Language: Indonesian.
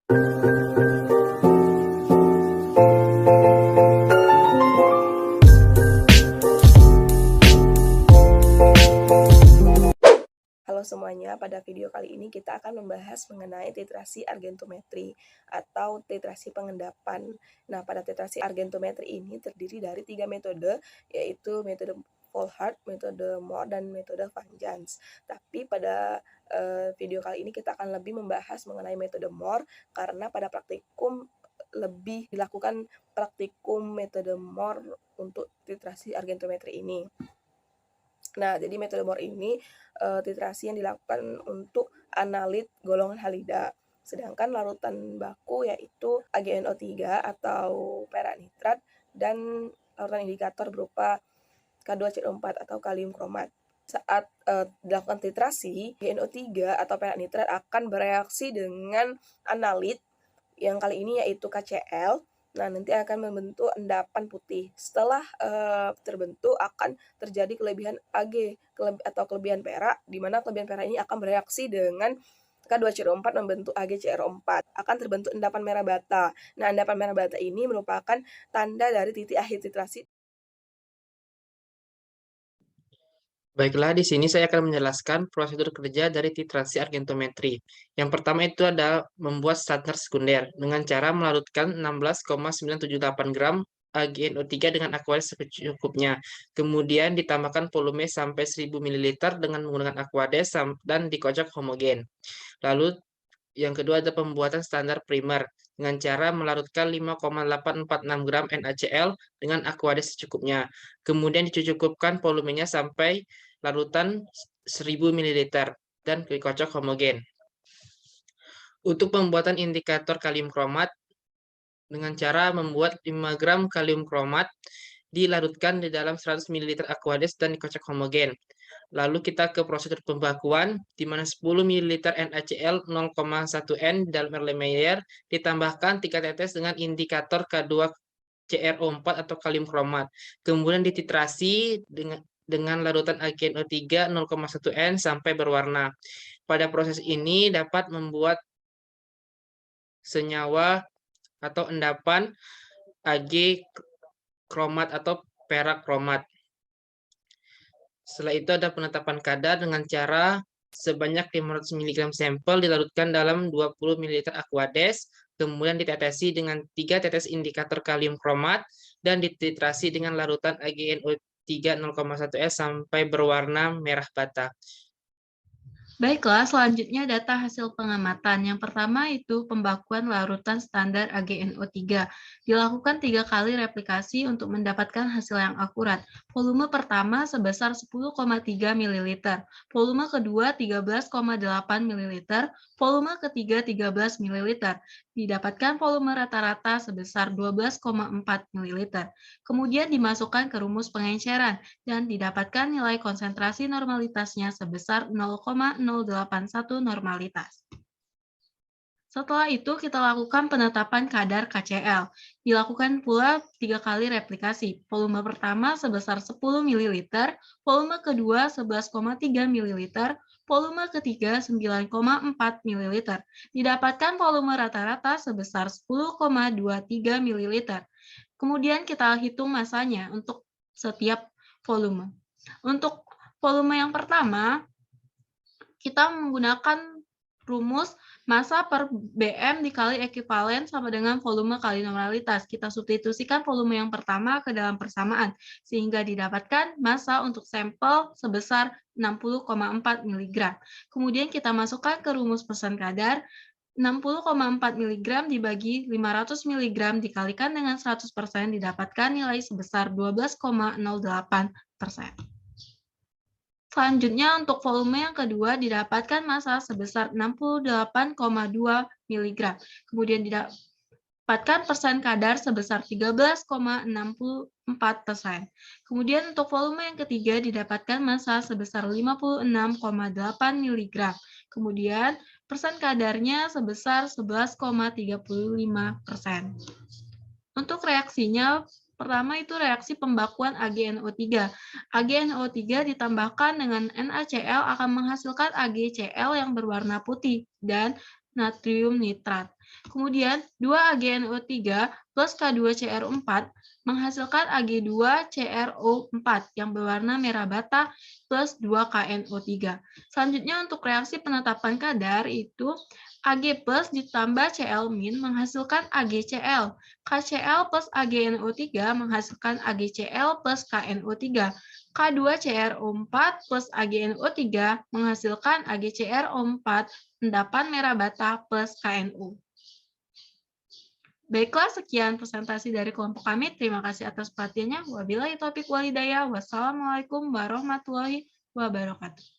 Halo semuanya, pada video kali ini kita akan membahas mengenai titrasi argentometri atau titrasi pengendapan. Nah, pada titrasi argentometri ini terdiri dari 3 metode, yaitu metode Volhard, metode Mohr, dan metode Van Jans. Tapi pada video kali ini kita akan lebih membahas mengenai metode Mohr, karena pada praktikum lebih dilakukan praktikum metode Mohr untuk titrasi argentometri ini. Nah, jadi metode Mohr ini titrasi yang dilakukan untuk analit golongan halida. Sedangkan larutan baku yaitu AgNO3 atau perak nitrat dan larutan indikator berupa K2CO4 atau kalium kromat. Saat dilakukan titrasi, AgNO3 atau perak nitrat akan bereaksi dengan analit yang kali ini yaitu KCl. Nah, nanti akan membentuk endapan putih. Setelah terbentuk akan terjadi kelebihan Ag atau kelebihan perak, di mana kelebihan perak ini akan bereaksi dengan K2CO4 membentuk AgCrO4. Akan terbentuk endapan merah bata. Nah, endapan merah bata ini merupakan tanda dari titik akhir titrasi. Baiklah, di sini saya akan menjelaskan prosedur kerja dari titrasi argentometri. Yang pertama itu adalah membuat standar sekunder dengan cara melarutkan 16,978 gram AgNO3 dengan aqueous secukupnya. Kemudian ditambahkan volume sampai 1000 ml dengan menggunakan aqueous dan dikocok homogen. Lalu yang kedua ada pembuatan standar primer dengan cara melarutkan 5,846 gram NaCl dengan aqueous secukupnya. Kemudian dicukupkan volumenya sampai larutan 1000 ml dan dikocok homogen. Untuk pembuatan indikator kalium kromat dengan cara membuat 5 gram kalium kromat dilarutkan di dalam 100 ml aqueous dan dikocok homogen. Lalu kita ke prosedur pembakuan, di mana 10 ml NaCl 0,1 N dalam Erlenmeyer ditambahkan 3 tetes dengan indikator K2CrO4 atau kalium kromat. Kemudian dititrasi dengan larutan AgNO3 0,1 N sampai berwarna. Pada proses ini dapat membuat senyawa atau endapan Ag kromat atau perak kromat. Setelah itu ada penetapan kadar dengan cara sebanyak 500 mg sampel dilarutkan dalam 20 ml aqueous, kemudian ditetesi dengan 3 tetes indikator kalium kromat dan dititrasi dengan larutan AgNO3 0,1 S sampai berwarna merah bata. Baiklah, selanjutnya data hasil pengamatan. Yang pertama itu pembakuan larutan standar AgNO3. Dilakukan 3 kali replikasi untuk mendapatkan hasil yang akurat. Volume pertama sebesar 10,3 ml, volume kedua 13,8 ml, volume ketiga 13 ml. Didapatkan volume rata-rata sebesar 12,4 ml. Kemudian dimasukkan ke rumus pengenceran dan didapatkan nilai konsentrasi normalitasnya sebesar 0,081 normalitas. Setelah itu kita lakukan penetapan kadar KCl. Dilakukan pula 3 kali replikasi. Volume pertama sebesar 10 ml, volume kedua 11,3 ml, volume ketiga 9,4 ml. Didapatkan volume rata-rata sebesar 10,23 ml. Kemudian kita hitung masanya untuk setiap volume. Untuk volume yang pertama, kita menggunakan rumus massa per BM dikali ekuivalen sama dengan volume kali normalitas. Kita substitusikan volume yang pertama ke dalam persamaan, sehingga didapatkan massa untuk sampel sebesar 60,4 mg. Kemudian kita masukkan ke rumus persen kadar, 60,4 mg dibagi 500 mg dikalikan dengan 100% didapatkan nilai sebesar 12,08%. Selanjutnya untuk volume yang kedua didapatkan massa sebesar 68,2 mg. Kemudian didapatkan persen kadar sebesar 13,64%. Kemudian untuk volume yang ketiga didapatkan massa sebesar 56,8 mg. Kemudian persen kadarnya sebesar 11,35%. Untuk reaksinya, pertama itu reaksi pembakuan AgNO3. AgNO3 ditambahkan dengan NaCl akan menghasilkan AgCl yang berwarna putih dan natrium nitrat. Kemudian 2AgNO3 plus K2CrO4 menghasilkan Ag2CrO4 yang berwarna merah bata plus 2KNO3. Selanjutnya untuk reaksi penetapan kadar itu Ag plus ditambah Cl- menghasilkan AgCl. KCl plus AgNO3 menghasilkan AgCl plus KNO3. K2CrO4 plus AgNO3 menghasilkan AgCrO4 endapan merah bata plus KNO. Baiklah, sekian presentasi dari kelompok kami. Terima kasih atas perhatiannya. Wabillahi taufiq walhidayah. Wassalamualaikum warahmatullahi wabarakatuh.